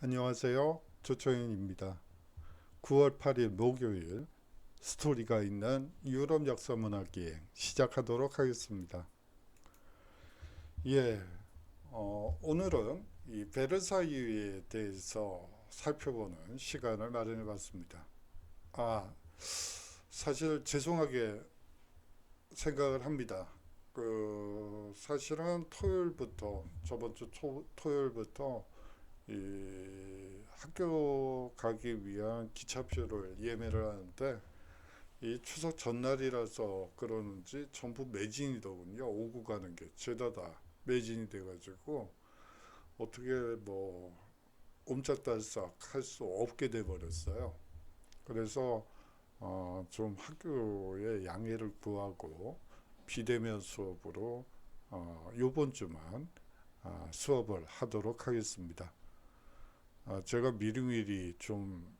안녕하세요. 조초현입니다. 9월 8일 목요일 스토리가 있는 유럽 역사 문화 기행 시작하도록 하겠습니다. 예, 오늘은 이 베르사유에 대해서 살펴보는 시간을 마련해 봤습니다. 아, 사실 죄송하게 생각을 합니다. 사실은 저번 주 토요일부터 이 학교 가기 위한 기차표를 예매를 하는데 이 추석 전날이라서 그러는지 전부 매진이더군요. 오고 가는 게 죄다 다 매진이 돼가지고 어떻게 뭐 옴짝달싹 할 수 없게 돼 버렸어요. 그래서 좀 학교에 양해를 구하고 비대면 수업으로 요번 주만 수업을 하도록 하겠습니다. 제가 미리미리 좀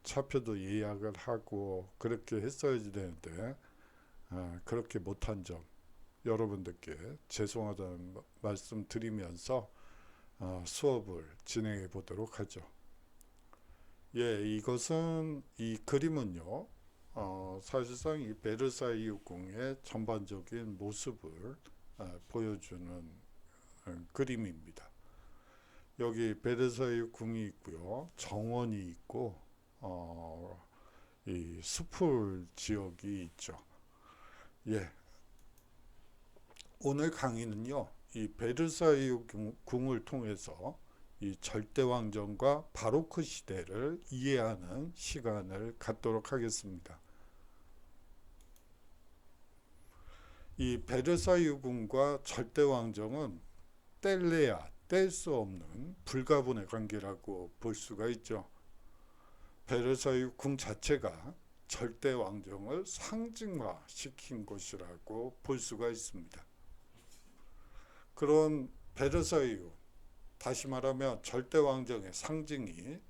차표도 예약을 하고 그렇게 했어야지 되는데 그렇게 못한 점 여러분들께 죄송하다는 말씀 드리면서 수업을 진행해 보도록 하죠. 예, 이 그림은요, 사실상 이 베르사유 궁의 전반적인 모습을 보여주는 그림입니다. 여기 베르사유 궁이 있고요, 정원이 있고 이 숲풀 지역이 있죠. 예, 오늘 강의는요, 이 베르사유 궁을 통해서 이 절대왕정과 바로크 시대를 이해하는 시간을 갖도록 하겠습니다. 이 베르사유 궁과 절대왕정은 뗄 수 없는 불가분의 관계라고 볼 수가 있죠. 베르사유 궁 자체가 절대 왕정을 상징화시킨 것이라고 볼 수가 있습니다. 그런 베르사유, 다시 말하면 절대 왕정의 상징이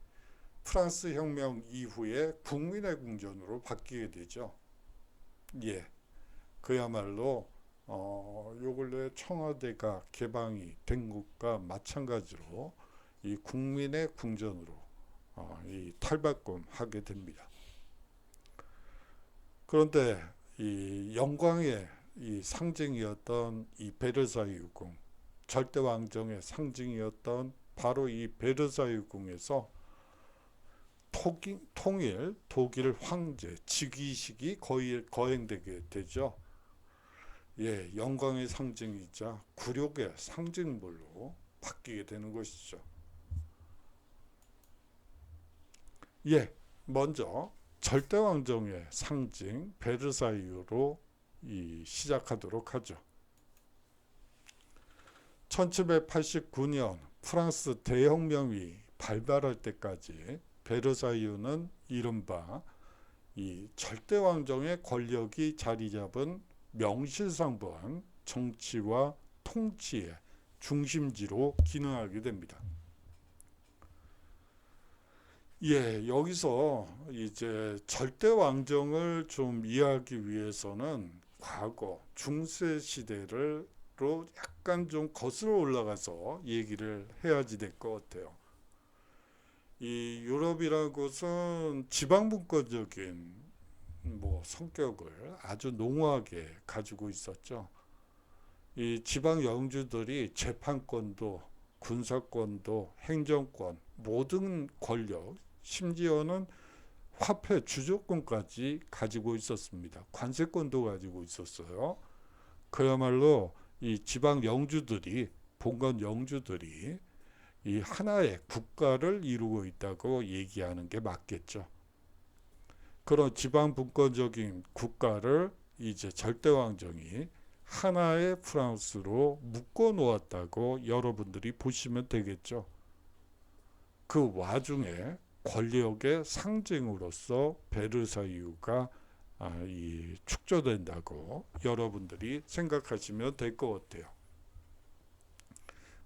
프랑스 혁명 이후에 국민의 궁전으로 바뀌게 되죠. 예, 그야말로 요 근래 청와대가 개방이 된 것과 마찬가지로 이 국민의 궁전으로 이 탈바꿈하게 됩니다. 그런데 이 영광의 이 상징이었던 이 베르사유 궁, 절대 왕정의 상징이었던 바로 이 베르사유 궁에서 통일 독일 황제 즉위식이 거행되게 되죠. 예, 영광의 상징이자 굴욕의 상징물로 바뀌게 되는 것이죠. 예, 먼저 절대왕정의 상징 베르사유로 시작하도록 하죠. 1789년 프랑스 대혁명이 발발할 때까지 베르사유는 이른바 이 절대왕정의 권력이 자리 잡은 명실상부한 정치와 통치의 중심지로 기능하게 됩니다. 예, 여기서 이제 절대 왕정을 좀 이해하기 위해서는 과거 중세 시대로 약간 좀 거슬러 올라가서 얘기를 해야지 될 것 같아요. 이 유럽이라는 것은 지방분권적인 뭐 성격을 아주 농후하게 가지고 있었죠. 이 지방 영주들이 재판권도 군사권도 행정권 모든 권력 심지어는 화폐 주조권까지 가지고 있었습니다. 관세권도 가지고 있었어요. 그야말로 이 지방 영주들이 봉건 영주들이 이 하나의 국가를 이루고 있다고 얘기하는 게 맞겠죠. 그런 지방 분권적인 국가를 이제 절대왕정이 하나의 프랑스로 묶어 놓았다고 여러분들이 보시면 되겠죠. 그 와중에 권력의 상징으로서 베르사유가 축조된다고 여러분들이 생각하시면 될 것 같아요.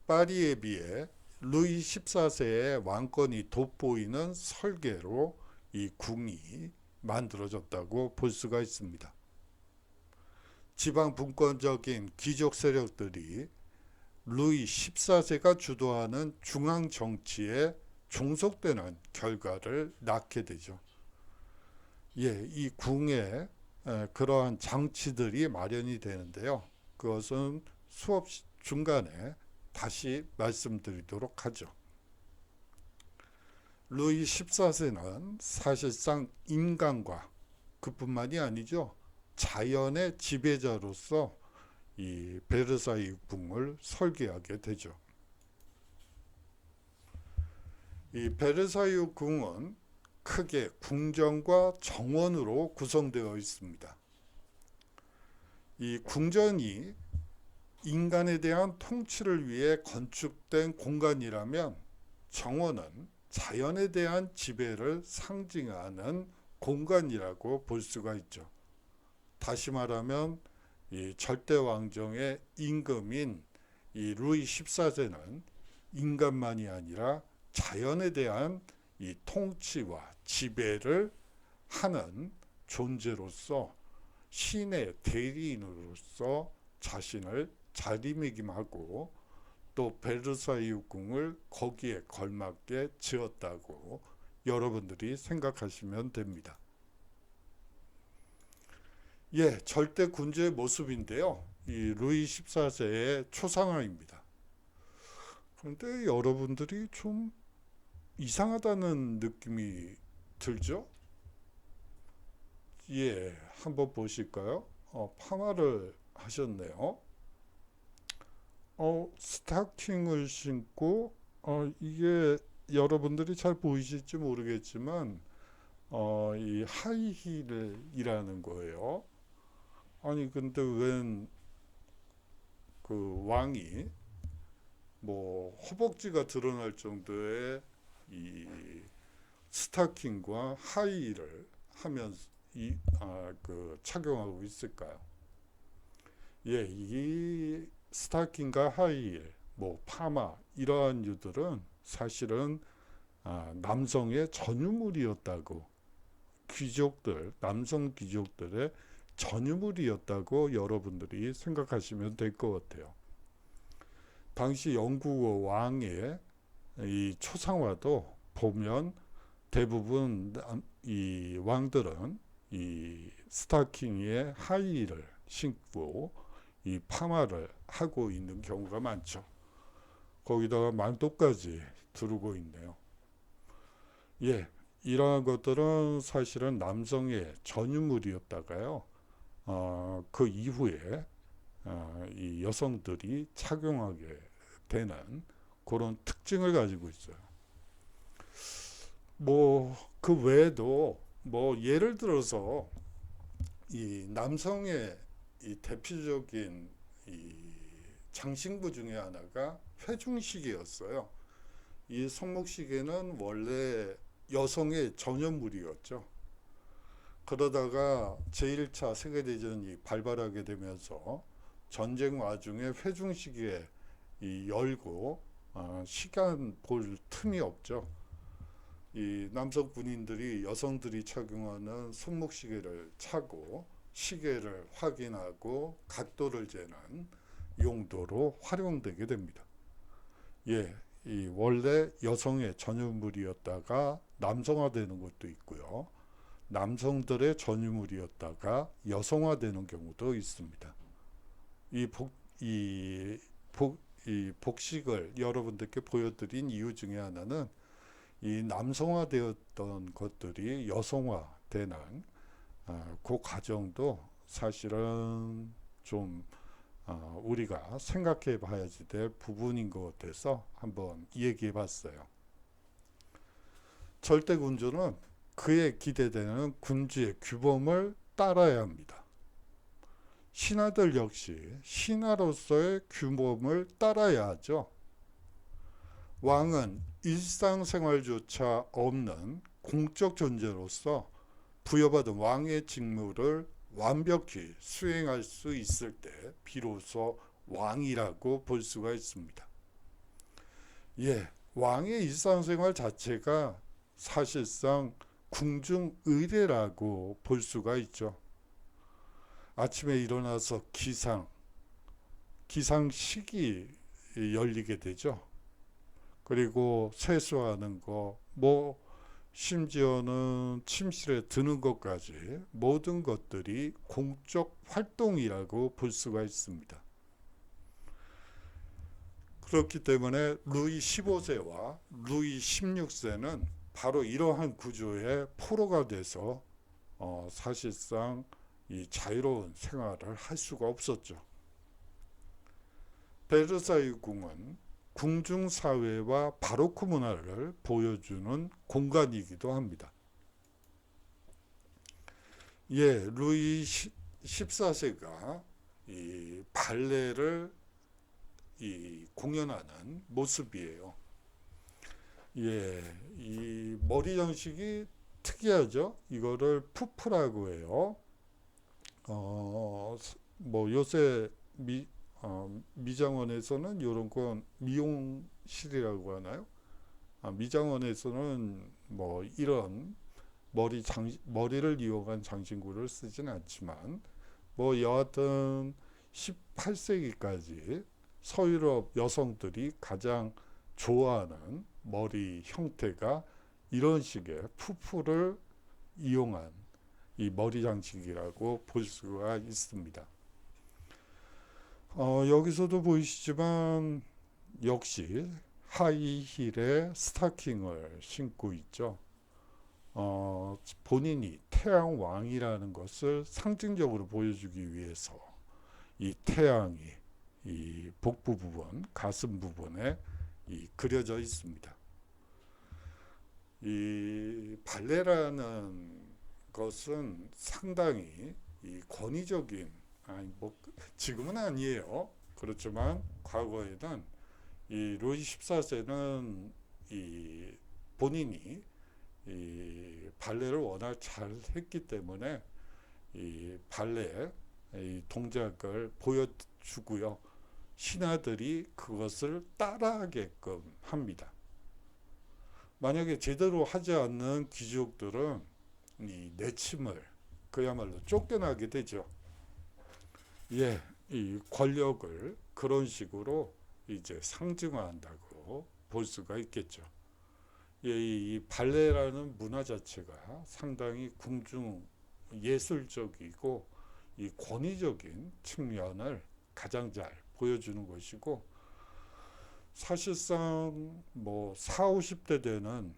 파리에 비해 루이 14세의 왕권이 돋보이는 설계로 이 궁이 만들어졌다고 볼 수가 있습니다. 지방 분권적인 귀족 세력들이 루이 14세가 주도하는 중앙 정치에 종속되는 결과를 낳게 되죠. 예, 이 궁에 그러한 장치들이 마련이 되는데요. 그것은 수업 중간에 다시 말씀드리도록 하죠. 루이 14세는 사실상 인간과 그뿐만이 아니죠. 자연의 지배자로서 이 베르사유 궁을 설계하게 되죠. 이 베르사유 궁은 크게 궁전과 정원으로 구성되어 있습니다. 이 궁전이 인간에 대한 통치를 위해 건축된 공간이라면 정원은 자연에 대한 지배를 상징하는 공간이라고 볼 수가 있죠. 다시 말하면 이 절대 왕정의 임금인 이 루이 14세는 인간만이 아니라 자연에 대한 이 통치와 지배를 하는 존재로서 신의 대리인으로서 자신을 자리매김하고 또 베르사유 궁을 거기에 걸맞게 지었다고 여러분들이 생각하시면 됩니다. 예, 절대 군주의 모습인데요. 이 루이 14세의 초상화입니다. 그런데 여러분들이 좀 이상하다는 느낌이 들죠? 예, 한번 보실까요? 파마를 하셨네요. 스타킹을 신고, 이게 여러분들이 잘 보이실지 모르겠지만, 이 하이힐이라는 거예요. 아니, 근데 웬 그 왕이 뭐 허벅지가 드러날 정도의 이 스타킹과 하이힐을 하면서 착용하고 있을까요? 예, 이 스타킹과 하이힐, 뭐 파마 이러한 유들은 사실은 남성의 전유물이었다고, 남성 귀족들의 전유물이었다고 여러분들이 생각하시면 될 것 같아요. 당시 영국 왕의 이 초상화도 보면 대부분 이 왕들은 이 스타킹에 하이힐을 신고 이 파마를 하고 있는 경우가 많죠. 거기다가 망토까지 두르고 있네요. 예, 이러한 것들은 사실은 남성의 전유물이었다가요. 그 이후에 이 여성들이 착용하게 되는 그런 특징을 가지고 있어요. 뭐 그 외에도 뭐 예를 들어서 이 남성의 이 대표적인 이 장신구 중에 하나가 회중시계였어요. 이 손목시계는 원래 여성의 전유물이었죠. 그러다가 제1차 세계대전이 발발하게 되면서 전쟁 와중에 회중시계 열고 시간 볼 틈이 없죠. 이 남성 군인들이 여성들이 착용하는 손목시계를 차고 시계를 확인하고 각도를 재는 용도로 활용되게 됩니다. 예, 이 원래 여성의 전유물이었다가 남성화되는 것도 있고요. 남성들의 전유물이었다가 여성화되는 경우도 있습니다. 이 복식을 여러분들께 보여드린 이유 중에 하나는 이 남성화되었던 것들이 여성화되는 그 과정도 사실은 좀 우리가 생각해 봐야지 될 부분인 것 같아서 한번 얘기해 봤어요. 절대 군주는 그에 기대되는 군주의 규범을 따라야 합니다. 신하들 역시 신하로서의 규범을 따라야 하죠. 왕은 일상생활조차 없는 공적 존재로서 부여받은 왕의 직무를 완벽히 수행할 수 있을 때 비로소 왕이라고 볼 수가 있습니다. 예, 왕의 일상생활 자체가 사실상 궁중의례라고 볼 수가 있죠. 아침에 일어나서 기상식이 열리게 되죠. 그리고 세수하는 거, 뭐 심지어는 침실에 드는 것까지 모든 것들이 공적 활동이라고 볼 수가 있습니다. 그렇기 때문에 루이 15세와 루이 16세는 바로 이러한 구조의 포로가 돼서 사실상 이 자유로운 생활을 할 수가 없었죠. 베르사유 궁은 궁중 사회와 바로크 문화를 보여주는 공간이기도 합니다. 예, 루이 14세가 이 발레를 공연하는 모습이에요. 예, 이 머리 장식이 특이하죠. 이거를 푸프라고 해요. 뭐 요새 미장원에서는 이런 건 미용실이라고 하나요? 미장원에서는 뭐 이런 머리를 이용한 장신구를 쓰진 않지만, 뭐 여하튼 18세기까지 서유럽 여성들이 가장 좋아하는 머리 형태가 이런 식의 푸프를 이용한 이 머리 장식이라고 볼 수가 있습니다. 여기서도 보이시지만 역시 하이힐에 스타킹을 신고 있죠. 본인이 태양왕이라는 것을 상징적으로 보여주기 위해서 이 태양이 이 복부 부분, 가슴 부분에 그려져 있습니다. 이 발레라는 것은 상당히 이 권위적인, 뭐 지금은 아니에요. 그렇지만 과거에는 이 루이 14세는 이 본인이 이 발레를 워낙 잘 했기 때문에 이 발레 이 동작을 보여주고요. 신하들이 그것을 따라하게끔 합니다. 만약에 제대로 하지 않는 귀족들은 이 내침을 그야말로 쫓겨나게 되죠. 예, 이 권력을 그런 식으로 이제 상징화한다고 볼 수가 있겠죠. 예, 이 발레라는 문화 자체가 상당히 궁중 예술적이고 이 권위적인 측면을 가장 잘 보여주는 것이고, 사실상 뭐 40, 50대 되는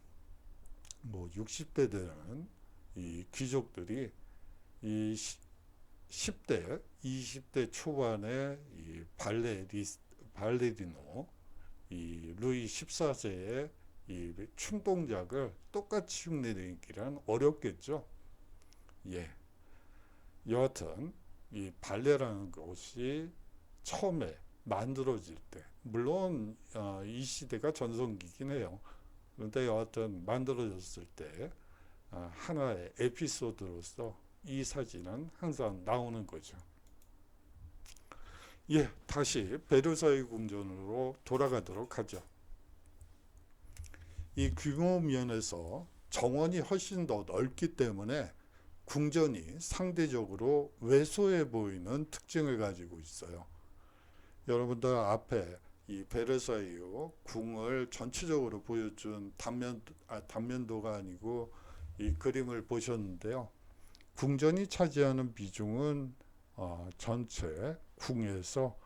뭐 60대 되는 이 귀족들이 이 10대, 20대 초반에 이 발레리노 이 루이 14세의 이 춤 동작을 똑같이 흉내내기란 어렵겠죠. 예. 여하튼 이 발레라는 것이 처음에 만들어질 때, 물론 이 시대가 전성기긴 해요. 그런데 여하튼 만들어졌을 때 하나의 에피소드로서 이 사진은 항상 나오는 거죠. 예, 다시 베르사유 궁전으로 돌아가도록 하죠. 이 규모 면에서 정원이 훨씬 더 넓기 때문에 궁전이 상대적으로 왜소해 보이는 특징을 가지고 있어요. 여러분들 앞에 이 베르사유 궁을 전체적으로 보여준 단면도가 아니고 이 그림을 보셨는데요. 궁전이 차지하는 비중은 전체 궁에서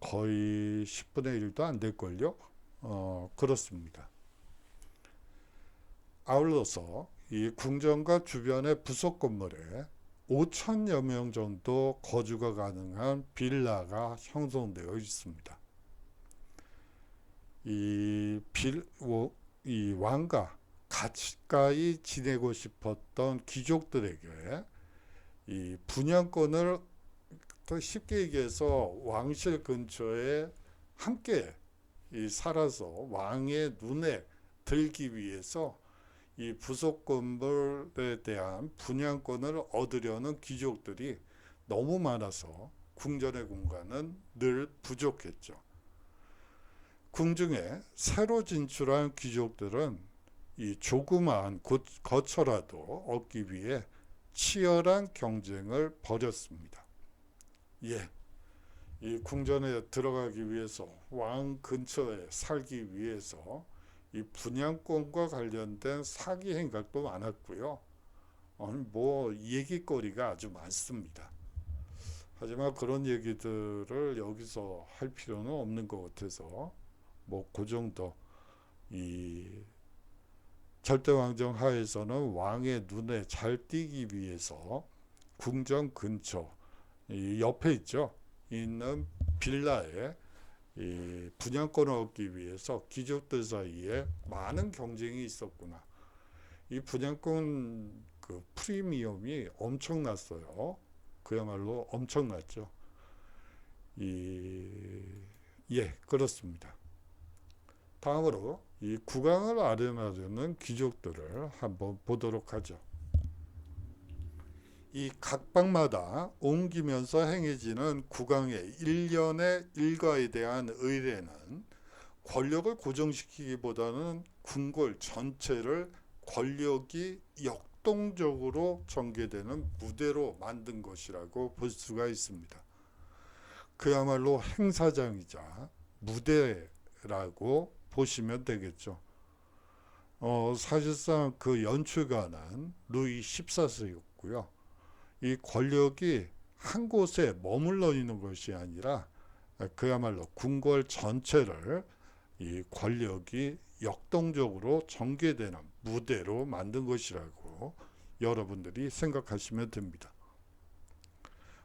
거의 10분의 1도 안 될걸요. 그렇습니다. 아울러서 이 궁전과 주변의 부속 건물에 5천여 명 정도 거주가 가능한 빌라가 형성되어 있습니다. 이 왕과 가까이 지내고 싶었던 귀족들에게 이 분양권을, 더 쉽게 얘기해서 왕실 근처에 함께 살아서 왕의 눈에 들기 위해서 이 부속 건물에 대한 분양권을 얻으려는 귀족들이 너무 많아서 궁전의 공간은 늘 부족했죠. 궁중에 새로 진출한 귀족들은 이 조그마한 거처라도 얻기 위해 치열한 경쟁을 벌였습니다. 예, 이 궁전에 들어가기 위해서 왕 근처에 살기 위해서 이 분양권과 관련된 사기 행각도 많았고요. 뭐 얘기거리가 아주 많습니다. 하지만 그런 얘기들을 여기서 할 필요는 없는 것 같아서 뭐 그 정도. 이 절대왕정 하에서는 왕의 눈에 잘 띄기 위해서 궁전 근처 이 옆에 있는 빌라에 이 분양권을 얻기 위해서 귀족들 사이에 많은 경쟁이 있었구나. 이 분양권 그 프리미엄이 엄청났어요. 그야말로 엄청났죠. 그렇습니다. 다음으로 이 국왕을 아련하려는 귀족들을 한번 보도록 하죠. 이 각방마다 옮기면서 행해지는 국왕의 일련의 일과에 대한 의례는 권력을 고정시키기보다는 궁궐 전체를 권력이 역동적으로 전개되는 무대로 만든 것이라고 볼 수가 있습니다. 그야말로 행사장이자 무대라고 보시면 되겠죠. 사실상 그 연출가는 루이 14세였고요. 이 권력이 한 곳에 머물러 있는 것이 아니라 그야말로 궁궐 전체를 이 권력이 역동적으로 전개되는 무대로 만든 것이라고 여러분들이 생각하시면 됩니다.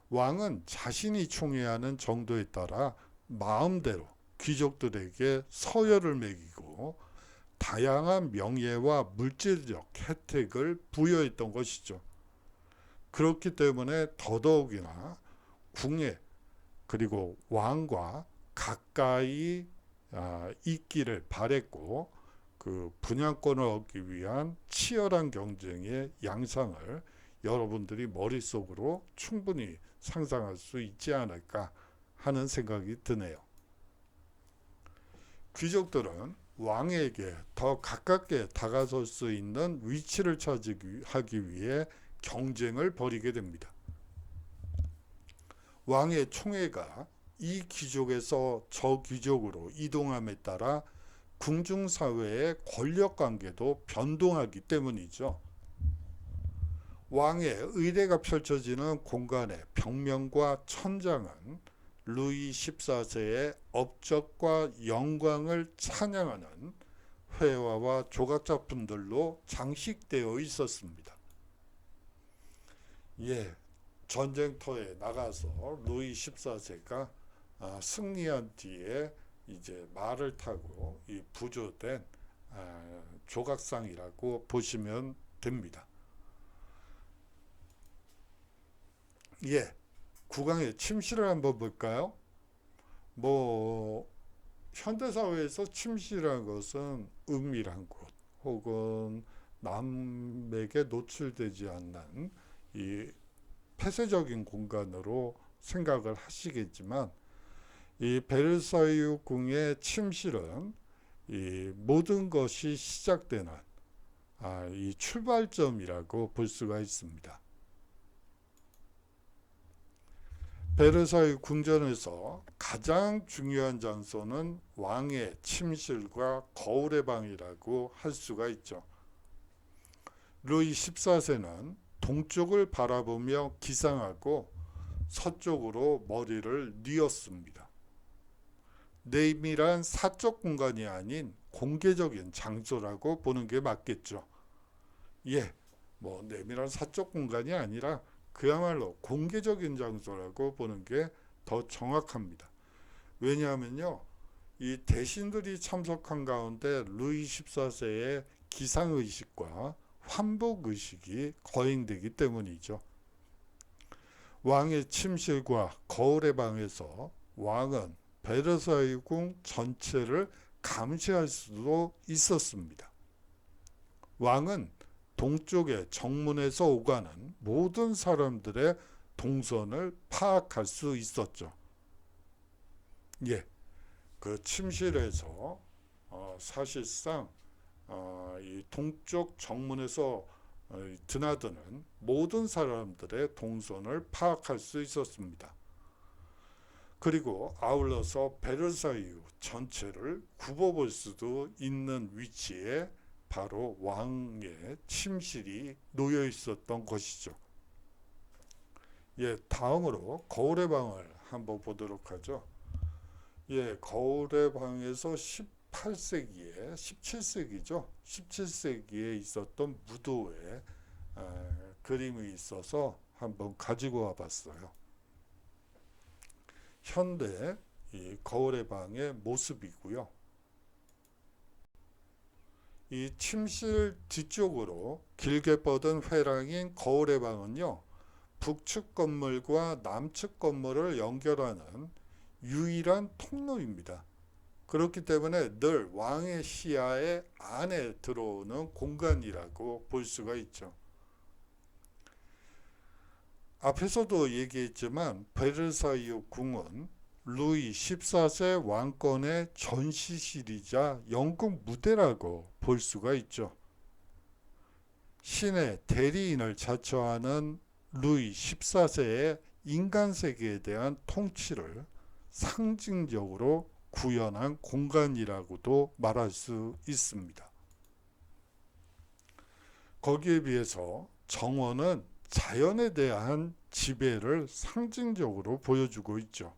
왕은 자신이 총애하는 정도에 따라 마음대로 귀족들에게 서열을 매기고 다양한 명예와 물질적 혜택을 부여했던 것이죠. 그렇기 때문에 더더욱이나 궁예 그리고 왕과 가까이 있기를 바랬고 그 분양권을 얻기 위한 치열한 경쟁의 양상을 여러분들이 머릿속으로 충분히 상상할 수 있지 않을까 하는 생각이 드네요. 귀족들은 왕에게 더 가깝게 다가설 수 있는 위치를 차지하기 위해 경쟁을 벌이게 됩니다. 왕의 총애가 이 귀족에서 저 귀족으로 이동함에 따라 궁중사회의 권력관계도 변동하기 때문이죠. 왕의 의례가 펼쳐지는 공간의 벽면과 천장은 루이 14세의 업적과 영광을 찬양하는 회화와 조각작품들로 장식되어 있었습니다. 전쟁터에 나가서 루이 14세가 승리한 뒤에 이제 말을 타고 이 부조된 조각상이라고 보시면 됩니다. 국왕의 침실을 한번 볼까요? 현대사회에서 침실이라는 것은 은밀한 곳 혹은 남에게 노출되지 않는 이 폐쇄적인 공간으로 생각을 하시겠지만 이 베르사유 궁의 침실은 이 모든 것이 시작되는 이 출발점이라고 볼 수가 있습니다. 베르사유 궁전에서 가장 중요한 장소는 왕의 침실과 거울의 방이라고 할 수가 있죠. 루이 14세는 동쪽을 바라보며 기상하고 서쪽으로 머리를 뉘었습니다. 내밀한 사적 공간이 아닌 공개적인 장소라고 보는 게 맞겠죠. 내밀한 사적 공간이 아니라 그야말로 공개적인 장소라고 보는 게 더 정확합니다. 왜냐하면요, 이 대신들이 참석한 가운데 루이 14세의 기상의식과 환복의식이 거행되기 때문이죠. 왕의 침실과 거울의 방에서 왕은 베르사유 궁 전체를 감시할 수도 있었습니다. 왕은 동쪽의 정문에서 오가는 모든 사람들의 동선을 파악할 수 있었죠. 그 침실에서 사실상 이 동쪽 정문에서 드나드는 모든 사람들의 동선을 파악할 수 있었습니다. 그리고 아울러서 베르사유 전체를 굽어볼 수도 있는 위치에 바로 왕의 침실이 놓여 있었던 것이죠. 예, 다음으로 거울의 방을 한번 보도록 하죠. 예, 거울의 방에서 18세기에, 17세기죠. 17세기에 있었던 무도의 그림이 있어서 한번 가지고 와봤어요. 현대 이 거울의 방의 모습이고요. 이 침실 뒤쪽으로 길게 뻗은 회랑인 거울의 방은요, 북측 건물과 남측 건물을 연결하는 유일한 통로입니다. 그렇기 때문에 늘 왕의 시야의 안에 들어오는 공간이라고 볼 수가 있죠. 앞에서도 얘기했지만 베르사유 궁은 루이 14세 왕권의 전시실이자 연극 무대라고 볼 수가 있죠. 신의 대리인을 자처하는 루이 14세의 인간 세계에 대한 통치를 상징적으로 구현한 공간이라고도 말할 수 있습니다. 거기에 비해서 정원은 자연에 대한 지배를 상징적으로 보여주고 있죠.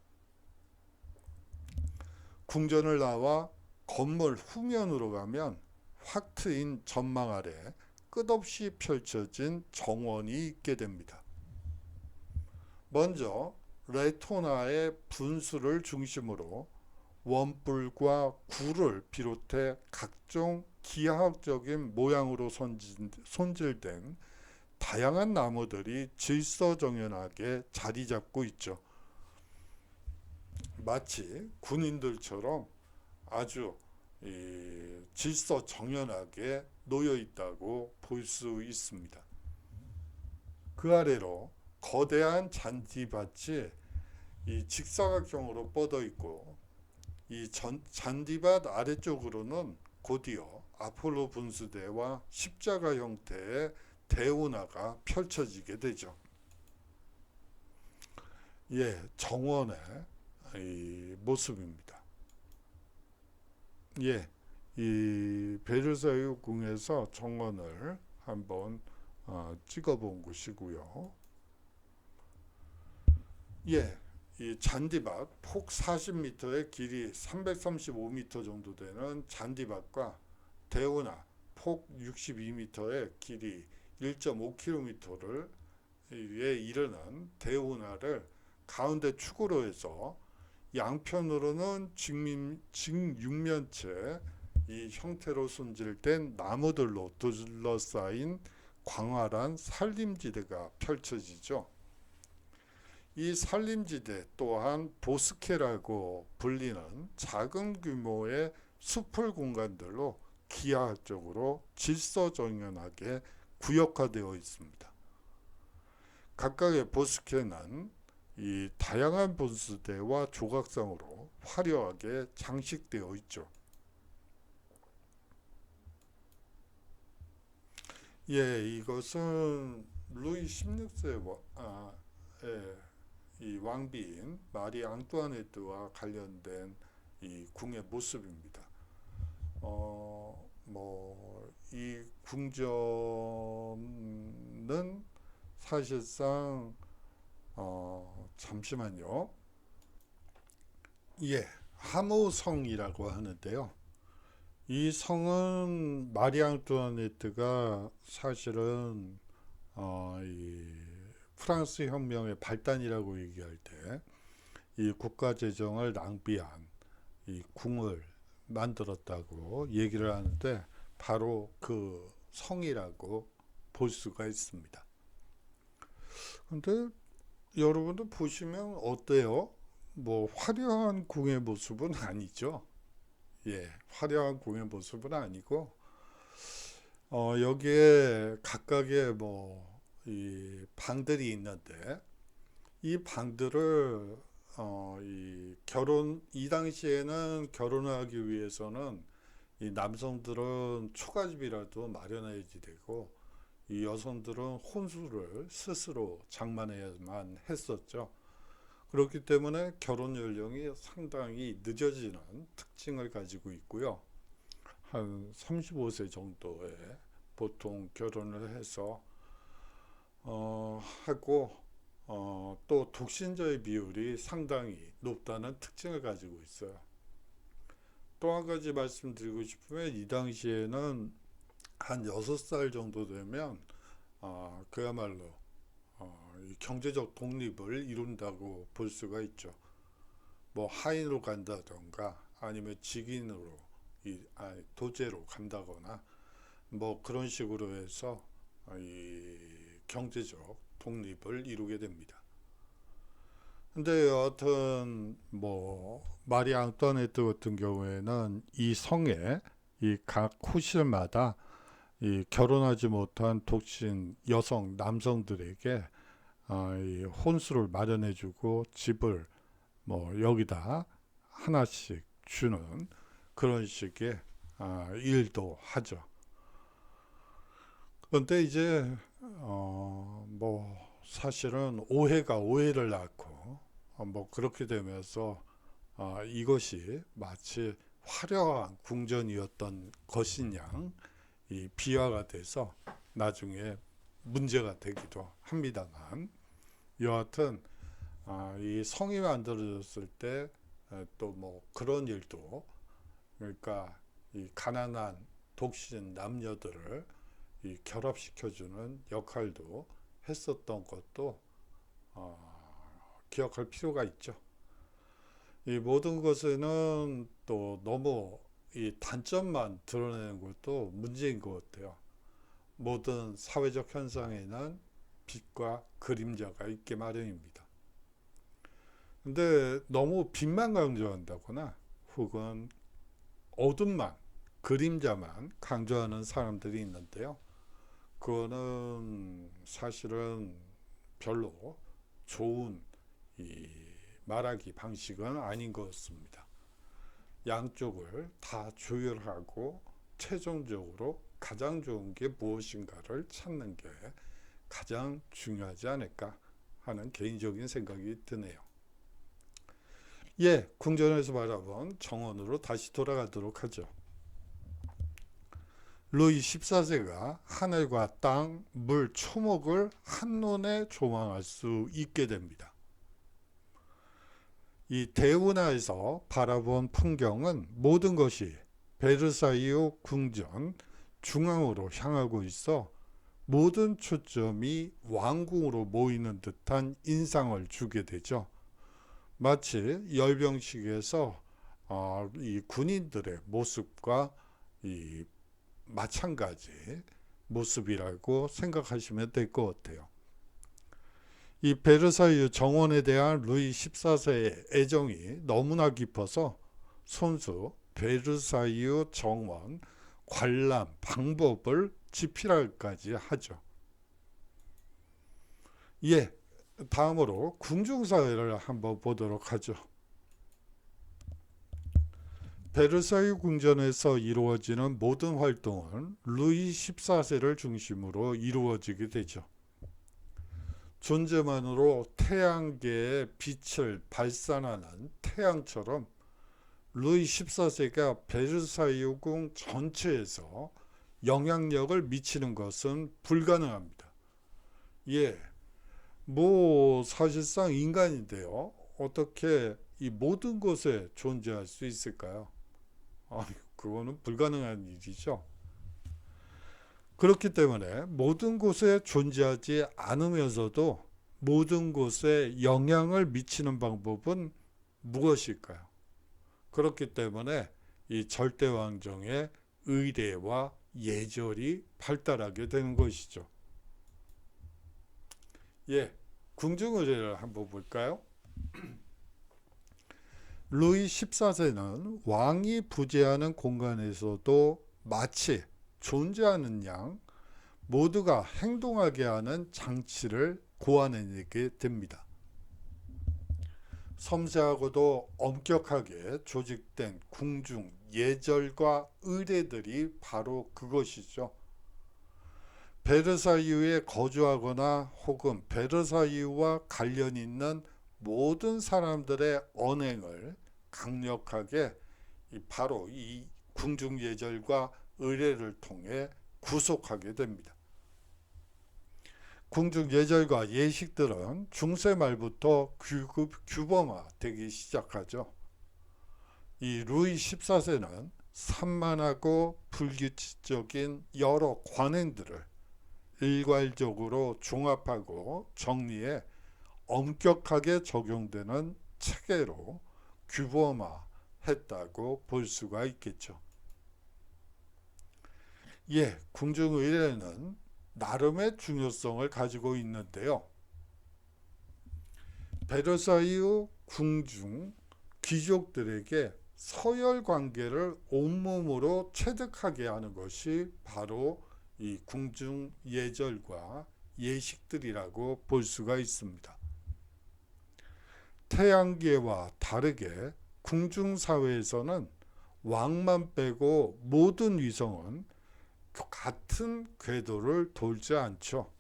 궁전을 나와 건물 후면으로 가면 확 트인 전망 아래 끝없이 펼쳐진 정원이 있게 됩니다. 먼저 레토나의 분수를 중심으로 원뿔과 굴을 비롯해 각종 기하학적인 모양으로 손질된 다양한 나무들이 질서정연하게 자리 잡고 있죠. 마치 군인들처럼 아주 질서정연하게 놓여 있다고 볼 수 있습니다. 그 아래로 거대한 잔디밭이 직사각형으로 뻗어 있고, 이 잔디밭 아래쪽으로는 곧이어 아폴로 분수대와 십자가 형태의 대운하가 펼쳐지게 되죠. 예, 정원의 이 모습입니다. 예, 이 베르사유 궁에서 정원을 한번 찍어본 곳이고요. 예, 이 잔디밭 폭 40m의 길이 335m 정도 되는 잔디밭과 대운하 폭 62m의 길이 1.5km를 에 이르는 대운하를 가운데 축으로 해서 양편으로는 직육면체 이 형태로 손질된 나무들로 둘러싸인 광활한 산림지대가 펼쳐지죠. 이 산림지대 또한 보스케라고 불리는 작은 규모의 숲풀 공간들로 기하학적으로 질서정연하게 구역화되어 있습니다. 각각의 보스케는 이 다양한 분수대와 조각상으로 화려하게 장식되어 있죠. 예, 이것은 루이 16세 이 왕비인 마리 앙뚜아네트와 관련된 이 궁의 모습입니다. 이 궁전은 사실상 잠시만요. 예, 하모성이라고 하는데요. 이 성은 마리 앙뚜아네트가 사실은 이 프랑스 혁명의 발단이라고 얘기할 때 이 국가 재정을 낭비한 이 궁을 만들었다고 얘기를 하는데, 바로 그 성이라고 볼 수가 있습니다. 근데 여러분도 보시면 어때요? 뭐 화려한 궁의 모습은 아니죠. 예, 화려한 궁의 모습은 아니고, 여기에 각각의 이 방들이 있는데, 이 방들을 이 당시에는 결혼을 하기 위해서는 이 남성들은 초가집이라도 마련해야지 되고, 이 여성들은 혼수를 스스로 장만해야만 했었죠. 그렇기 때문에 결혼 연령이 상당히 늦어지는 특징을 가지고 있고요. 한 35세 정도에 보통 결혼을 해서 하고 또 독신자의 비율이 상당히 높다는 특징을 가지고 있어요. 또 한 가지 말씀드리고 싶으면 이 당시에는 한 6살 정도 되면 그야말로 이 경제적 독립을 이룬다고 볼 수가 있죠. 뭐 하인으로 간다던가 아니면 직인으로 도제로 간다거나 뭐 그런 식으로 해서 이 경제적 독립을 이루게 됩니다. 근데 여하튼 뭐 마리 앙뚜아네트 같은 경우에는 이 성에 이 각 호실마다 이 결혼하지 못한 독신 여성 남성들에게 이 혼수를 마련해주고 집을 뭐 여기다 하나씩 주는 그런 식의 일도 하죠. 그런데 이제 뭐 사실은 오해가 오해를 낳고 뭐 그렇게 되면서 이것이 마치 화려한 궁전이었던 것이냐 이 비화가 돼서 나중에 문제가 되기도 합니다만 여하튼 이 성이 만들어졌을 때 또 뭐 그런 일도 그러니까 이 가난한 독신 남녀들을 이 결합시켜주는 역할도 했었던 것도 기억할 필요가 있죠. 이 모든 것에는 또 너무 이 단점만 드러내는 것도 문제인 것 같아요. 모든 사회적 현상에는 빛과 그림자가 있게 마련입니다. 근데 너무 빛만 강조한다거나 혹은 어둠만, 그림자만 강조하는 사람들이 있는데요. 그거는 사실은 별로 좋은 이 말하기 방식은 아닌 것 같습니다. 양쪽을 다 조율하고 최종적으로 가장 좋은 게 무엇인가를 찾는 게 가장 중요하지 않을까 하는 개인적인 생각이 드네요. 예, 궁전에서 바라본 정원으로 다시 돌아가도록 하죠. 루이 14세가 하늘과 땅, 물, 초목을 한눈에 조망할 수 있게 됩니다. 이 대운하에서 바라본 풍경은 모든 것이 베르사유 궁전 중앙으로 향하고 있어 모든 초점이 왕궁으로 모이는 듯한 인상을 주게 되죠. 마치 열병식에서 이 군인들의 모습과 이 마찬가지 모습이라고 생각하시면 될 것 같아요. 이 베르사유 정원에 대한 루이 14세의 애정이 너무나 깊어서 손수 베르사유 정원 관람 방법을 집필하기까지 하죠. 예, 다음으로 궁중사회를 한번 보도록 하죠. 베르사유 궁전에서 이루어지는 모든 활동은 루이 14세를 중심으로 이루어지게 되죠. 존재만으로 태양계의 빛을 발산하는 태양처럼 루이 14세가 베르사유궁 전체에서 영향력을 미치는 것은 불가능합니다. 예, 뭐 사실상 인간인데요. 어떻게 이 모든 곳에 존재할 수 있을까요? 그거는 불가능한 일이죠. 그렇기 때문에 모든 곳에 존재하지 않으면서도 모든 곳에 영향을 미치는 방법은 무엇일까요? 그렇기 때문에 이 절대왕정의 의례와 예절이 발달하게 되는 것이죠. 예, 궁중의례를 한번 볼까요? 루이 14세는 왕이 부재하는 공간에서도 마치 존재하는 양 모두가 행동하게 하는 장치를 고안해내게 됩니다. 섬세하고도 엄격하게 조직된 궁중 예절과 의례들이 바로 그것이죠. 베르사유에 거주하거나 혹은 베르사유와 관련 있는 모든 사람들의 언행을 강력하게 바로 이 궁중예절과 의례를 통해 구속하게 됩니다. 궁중예절과 예식들은 중세 말부터 규범화되기 시작하죠. 이 루이 14세는 산만하고 불규칙적인 여러 관행들을 일괄적으로 종합하고 정리해 엄격하게 적용되는 체계로 규범화했다고 볼 수가 있겠죠. 예, 궁중의례는 나름의 중요성을 가지고 있는데요. 베르사유 궁중 귀족들에게 서열 관계를 온몸으로 체득하게 하는 것이 바로 이 궁중 예절과 예식들이라고 볼 수가 있습니다. 태양계와 다르게 궁중 사회에서는 왕만 빼고 모든 위성은 같은 궤도를 돌지 않죠.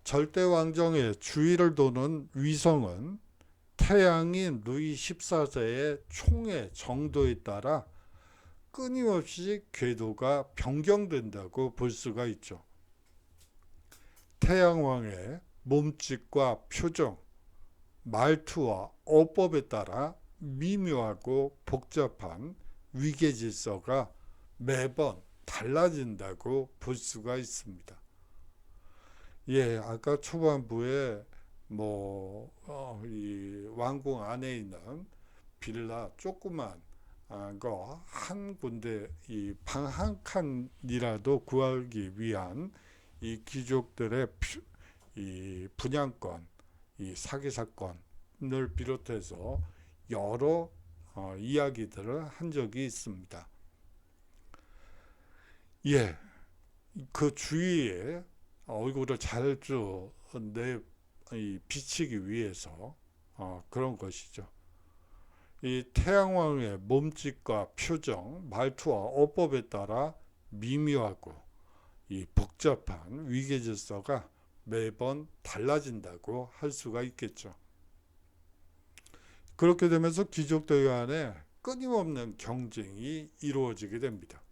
절대 왕정의 주위를 도는 위성은 태양인 루이 14세의 총의 정도에 따라 끊임없이 궤도가 변경된다고 볼 수가 있죠. 태양왕의 몸짓과 표정, 말투와 어법에 따라 미묘하고 복잡한 위계 질서가 매번 달라진다고 볼 수가 있습니다. 예, 아까 초반부에 이 왕궁 안에 있는 빌라 조그만 거 한 군데 이 방 한 칸이라도 구하기 위한 이 귀족들의 이 분양권, 이 사기 사건을 비롯해서 여러 이야기들을 한 적이 있습니다. 예, 그 주위에 얼굴을 잘 비치기 위해서 그런 것이죠. 이 태양왕의 몸짓과 표정, 말투와 어법에 따라 미묘하고 이 복잡한 위계 질서가 매번 달라진다고 할 수가 있겠죠. 그렇게 되면서 귀족들 간에 끊임없는 경쟁이 이루어지게 됩니다.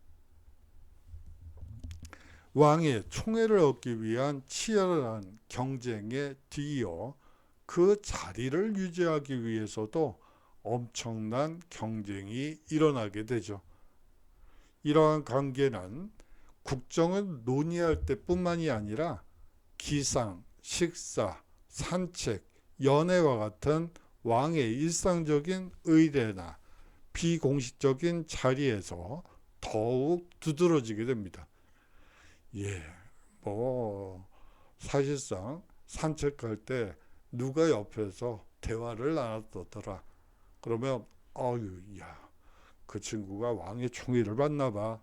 왕의 총애를 얻기 위한 치열한 경쟁에 뒤이어 그 자리를 유지하기 위해서도 엄청난 경쟁이 일어나게 되죠. 이러한 관계는 국정을 논의할 때뿐만이 아니라 기상, 식사, 산책, 연회와 같은 왕의 일상적인 의례나 비공식적인 자리에서 더욱 두드러지게 됩니다. 예, 사실상 산책할 때 누가 옆에서 대화를 나눴더라. 그러면 그 친구가 왕의 총애를 받나 봐.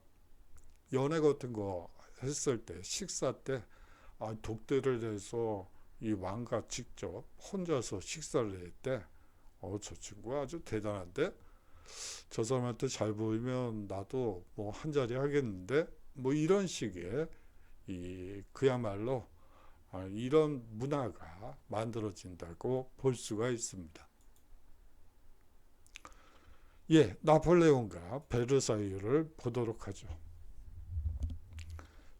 연애 같은 거 했을 때, 식사 때 독대를 해서 이 왕과 직접 혼자서 식사를 했대. 저 친구가 아주 대단한데? 저 사람한테 잘 보이면 나도 한 자리 하겠는데? 이런 식의 그야말로 이런 문화가 만들어진다고 볼 수가 있습니다. 예, 나폴레옹과 베르사유를 보도록 하죠.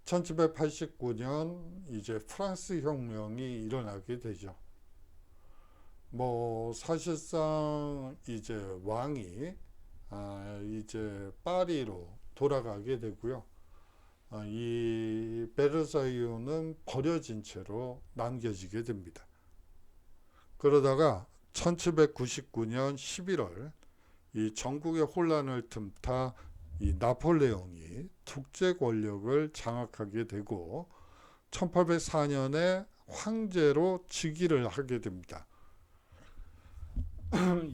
1789년 이제 프랑스 혁명이 일어나게 되죠. 사실상 이제 왕이 이제 파리로 돌아가게 되고요. 이 베르사유는 버려진 채로 남겨지게 됩니다. 그러다가 1799년 11월 이 전국의 혼란을 틈타 이 나폴레옹이 독재 권력을 장악하게 되고 1804년에 황제로 즉위를 하게 됩니다.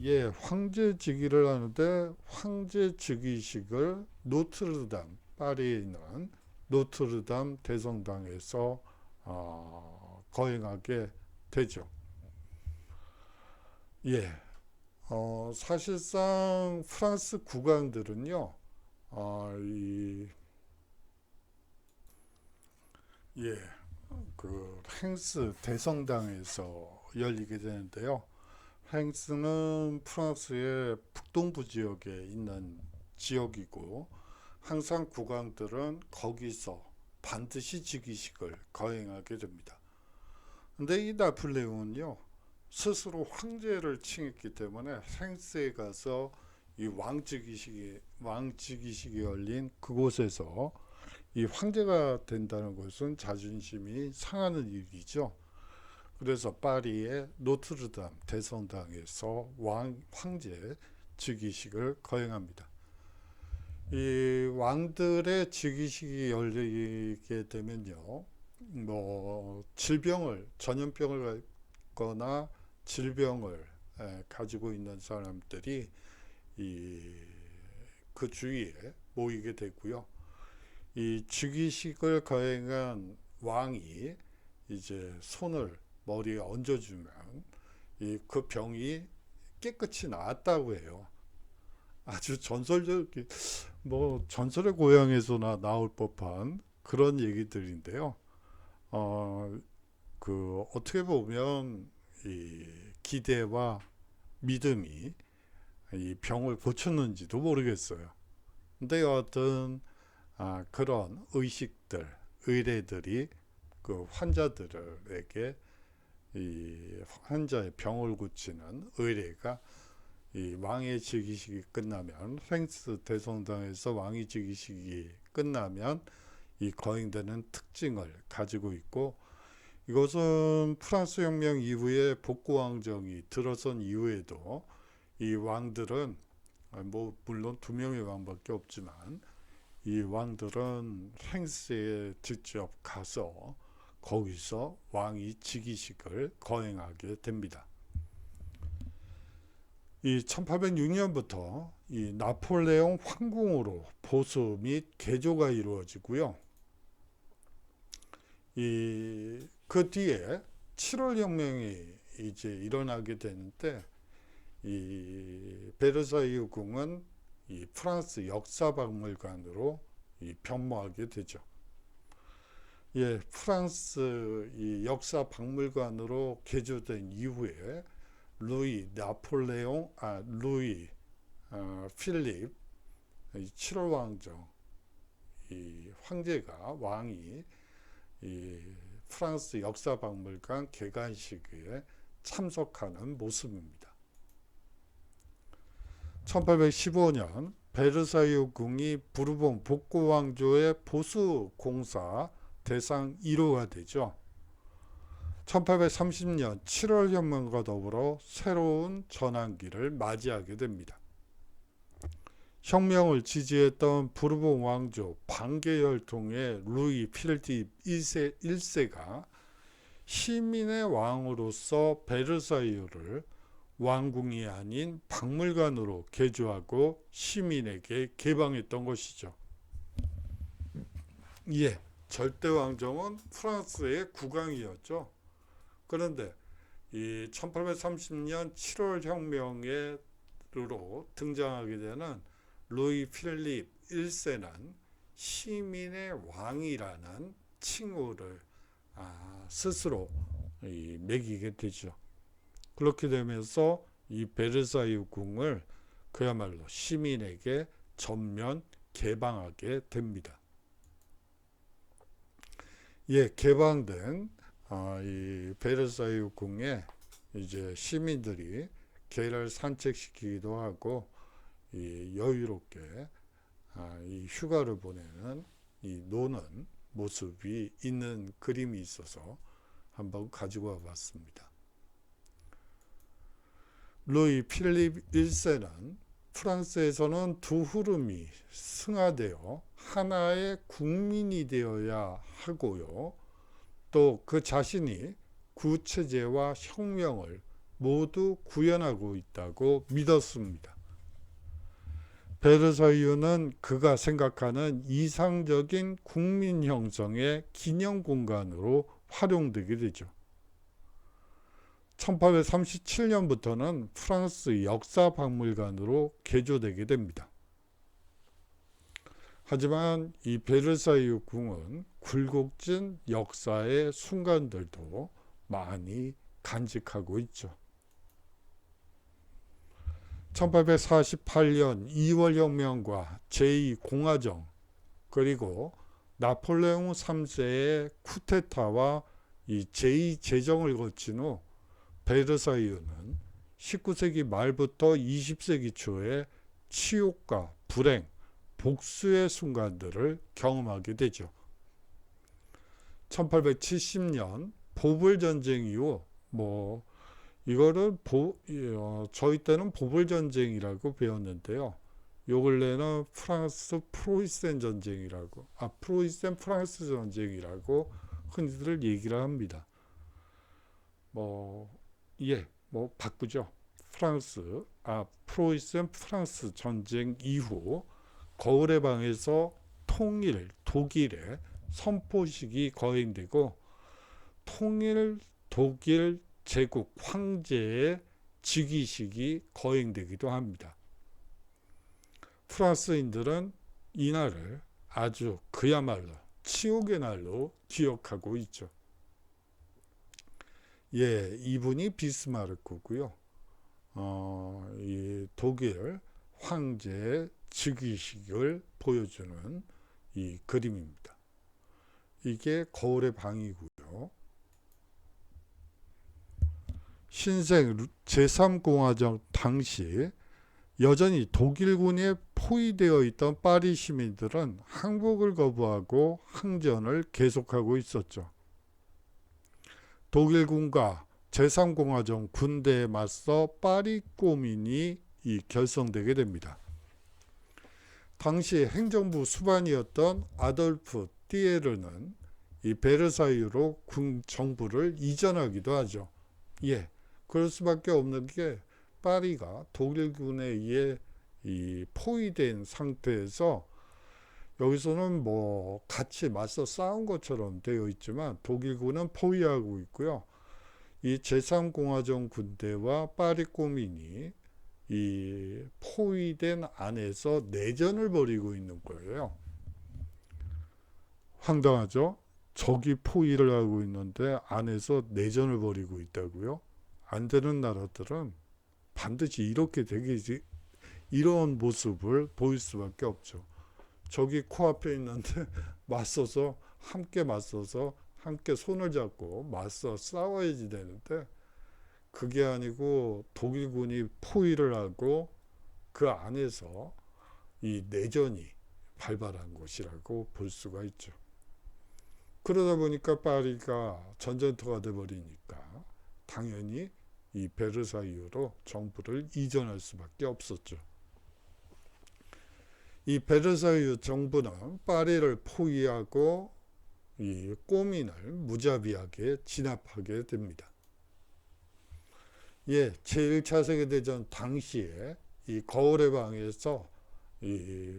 예, 황제 즉위를 하는데 황제 즉위식을 노트르담, 파리에 있는 노트르담 대성당에서 거행하게 되죠. 예, 사실상 프랑스 국왕들은요, 그 행스 대성당에서 열리게 되는데요. 행스는 프랑스의 북동부 지역에 있는 지역이고 항상 국왕들은 거기서 반드시 즉위식을 거행하게 됩니다. 근데 이 나폴레옹은요, 스스로 황제를 칭했기 때문에 행스에 가서 이 왕즉위식이 열린 그곳에서 이 황제가 된다는 것은 자존심이 상하는 일이죠. 그래서 파리의 노트르담 대성당에서 황제 즉위식을 거행합니다. 이 왕들의 즉위식이 열리게 되면요, 뭐 전염병을 갖거나 질병을 가지고 있는 사람들이 그 주위에 모이게 되고요. 이 즉위식을 거행한 왕이 이제 손을 머리에 얹어주면 그 병이 깨끗이 나았다고 해요. 아주 전설적인, 뭐 전설의 고향에서나 나올 법한 그런 얘기들인데요. 어떻게 보면 이 기대와 믿음이 이 병을 고쳤는지도 모르겠어요. 근데 여하튼 그런 의례들이 그 환자들에게 이 환자의 병을 고치는 의례가 이 왕의 즉위식이 끝나면 프랑스 대성당에서 왕의 즉위식이 끝나면 이 거행되는 특징을 가지고 있고, 이것은 프랑스 혁명 이후에 복고 왕정이 들어선 이후에도 이 왕들은 뭐 물론 2명의 왕밖에 없지만 이 왕들은 행스에 직접 가서 거기서 왕이 즉위식을 거행하게 됩니다. 이 1806년부터 이 나폴레옹 황궁으로 보수 및 개조가 이루어지고요. 그 뒤에 7월 혁명이 이제 일어나게 되는데, 이 베르사유 궁은 이 프랑스 역사박물관으로 변모하게 되죠. 프랑스 이 역사박물관으로 개조된 이후에 루이 필립 7월 왕정 이 황제가 왕이 이 프랑스 역사박물관 개관식에 참석하는 모습입니다. 1815년 베르사유 궁이 부르봉 복고 왕조의 보수 공사 대상 1호가 되죠. 1830년 7월 혁명과 더불어 새로운 전환기를 맞이하게 됩니다. 혁명을 지지했던 부르봉 왕조 반개 혈통의 루이 필립 1세가 시민의 왕으로서 베르사유를 왕궁이 아닌 박물관으로 개조하고 시민에게 개방했던 것이죠. 절대 왕정은 프랑스의 국왕이었죠. 그런데 이 1830년 7월 혁명으로 등장하게 되는 루이 필립 1세는 시민의 왕이라는 칭호를 스스로 매기게 되죠. 그렇게 되면서 이 베르사유 궁을 그야말로 시민에게 전면 개방하게 됩니다. 개방된 이 베르사유 궁에 이제 시민들이 개를 산책시키기도 하고 여유롭게 이 휴가를 보내는 노는 모습이 있는 그림이 있어서 한번 가지고 와봤습니다. 루이 필립 1세는 프랑스에서는 두 흐름이 승화되어 하나의 국민이 되어야 하고요. 또 그 자신이 구체제와 혁명을 모두 구현하고 있다고 믿었습니다. 베르사유는 그가 생각하는 이상적인 국민 형성의 기념 공간으로 활용되게 되죠. 1837년부터는 프랑스 역사박물관으로 개조되게 됩니다. 하지만 이 베르사유 궁은 굴곡진 역사의 순간들도 많이 간직하고 있죠. 1848년 2월 혁명과 제2공화정 그리고 나폴레옹 3세의 쿠데타와 이 제2제정을 거친 후 베르사유는 19세기 말부터 20세기 초에 치욕과 불행, 복수의 순간들을 경험하게 되죠. 1870년 보불전쟁 이후 이거를 저희 때는 보불전쟁이라고 배웠는데요. 요 근래는 프랑스 프로이센 전쟁이라고 프로이센 프랑스 전쟁이라고 흔히들 얘기를 합니다. 바꾸죠. 프로이센 프랑스 전쟁 이후 거울의 방에서 통일 독일의 선포식이 거행되고 통일 독일 제국 황제의 즉위식이 거행되기도 합니다. 프랑스인들은 이날을 아주 그야말로 치욕의 날로 기억하고 있죠. 이분이 비스마르크고요. 이 독일 황제의 즉위식을 보여주는 이 그림입니다. 이게 거울의 방이고요. 신생 제3공화정 당시 여전히 독일군에 포위되어 있던 파리 시민들은 항복을 거부하고 항전을 계속하고 있었죠. 독일군과 제3공화정 군대에 맞서 파리 꼬민이 결성되게 됩니다. 당시 행정부 수반이었던 아돌프 띠에르는 이 베르사유로 군 정부를 이전하기도 하죠. 그럴 수밖에 없는 게 파리가 독일군에 의해 포위된 상태에서 여기서는 같이 맞서 싸운 것처럼 되어 있지만 독일군은 포위하고 있고요. 이 제3공화정 군대와 파리 꼬민이 이 포위된 안에서 내전을 벌이고 있는 거예요. 황당하죠? 적이 포위를 하고 있는데 안에서 내전을 벌이고 있다고요? 안 되는 나라들은 반드시 이렇게 되겠지. 이런 모습을 보일 수밖에 없죠. 적이 코앞에 있는데 함께 맞서서 함께 손을 잡고 맞서 싸워야지 되는데 그게 아니고 독일군이 포위를 하고 그 안에서 이 내전이 발발한 것이라고 볼 수가 있죠. 그러다 보니까 파리가 전쟁터가 돼버리니까 당연히 이 베르사유로 정부를 이전할 수밖에 없었죠. 이 베르사유 정부는 파리를 포위하고 이 꼬민을 무자비하게 진압하게 됩니다. 제1차 세계대전 당시에 이 거울의 방에서 이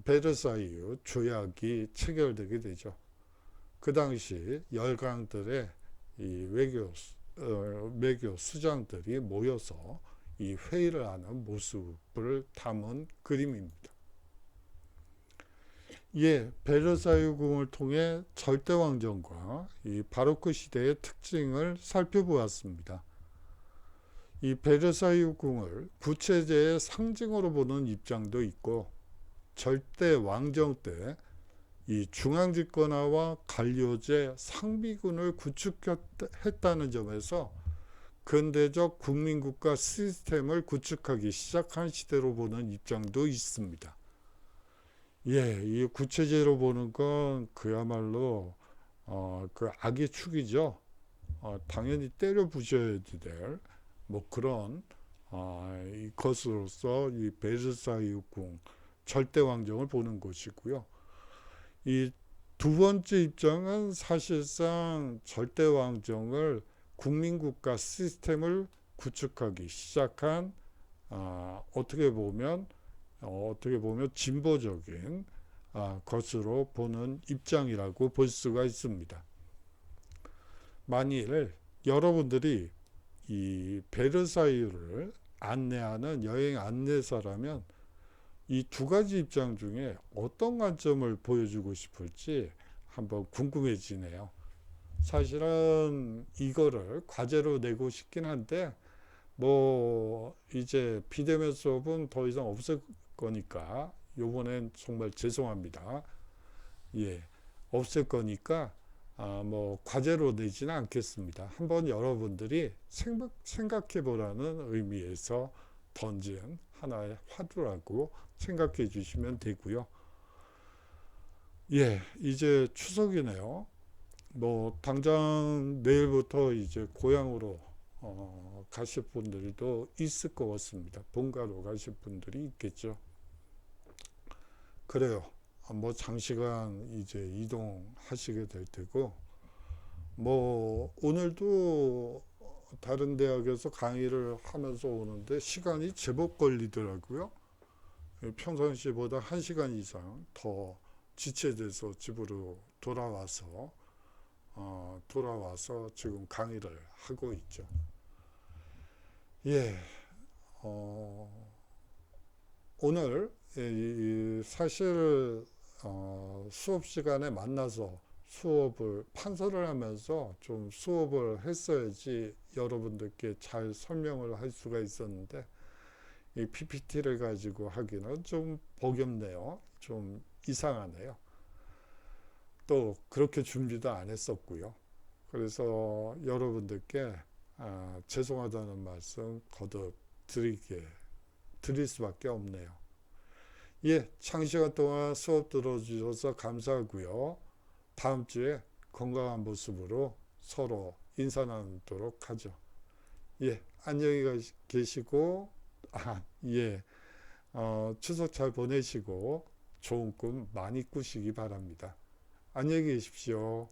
베르사유 조약이 체결되게 되죠. 그 당시 열강들의 이 외교 수장들이 모여서 이 회의를 하는 모습을 담은 그림입니다. 베르사유 궁을 통해 절대왕정과 이 바로크 시대의 특징을 살펴보았습니다. 이 베르사유 궁을 구체제의 상징으로 보는 입장도 있고 절대왕정 때 이 중앙집권화와 관료제 상비군을 구축했다는 점에서 근대적 국민국가 시스템을 구축하기 시작한 시대로 보는 입장도 있습니다. 이 구체제로 보는 건 그야말로 그 악의 축이죠. 당연히 때려 부셔야 될 그런 것으로서 이 베르사유 궁 절대왕정을 보는 것이고요. 이 두 번째 입장은 사실상 절대왕정을 국민국가 시스템을 구축하기 시작한 어떻게 보면 진보적인 것으로 보는 입장이라고 볼 수가 있습니다. 만일 여러분들이 이 베르사유를 안내하는 여행 안내사라면 이 두 가지 입장 중에 어떤 관점을 보여주고 싶을지 한번 궁금해지네요. 사실은 이거를 과제로 내고 싶긴 한데 뭐 이제 비대면 수업은 더 이상 없을 거니까 요번엔 정말 죄송합니다. 예, 없을 거니까 뭐 과제로 내지는 않겠습니다. 한번 여러분들이 생각해 보라는 의미에서 던진 하나의 화두라고 생각해 주시면 되고요. 예, 이제 추석이네요. 뭐 당장 내일부터 이제 고향으로 가실 분들도 있을 것 같습니다. 본가로 가실 분들이 있겠죠. 그래요. 뭐 장시간 이제 이동하시게 될 테고, 뭐 오늘도 다른 대학에서 강의를 하면서 오는데 시간이 제법 걸리더라고요. 평상시보다 1시간 이상 더 지체돼서 집으로 돌아와서 지금 강의를 하고 있죠. 예, 어, 오늘 사실 수업 시간에 만나서 수업을 판서를 하면서 좀 수업을 했어야지 여러분들께 잘 설명을 할 수가 있었는데 이 PPT를 가지고 하기는 좀 버겁네요. 좀 이상하네요. 또 그렇게 준비도 안 했었고요. 그래서 여러분들께 죄송하다는 말씀 거듭 드릴 수밖에 없네요. 예, 장시간 동안 수업 들어주셔서 감사하고요. 다음 주에 건강한 모습으로 서로 인사 나누도록 하죠. 예, 안녕히 계시고, 예, 추석 잘 보내시고 좋은 꿈 많이 꾸시기 바랍니다. 안녕히 계십시오.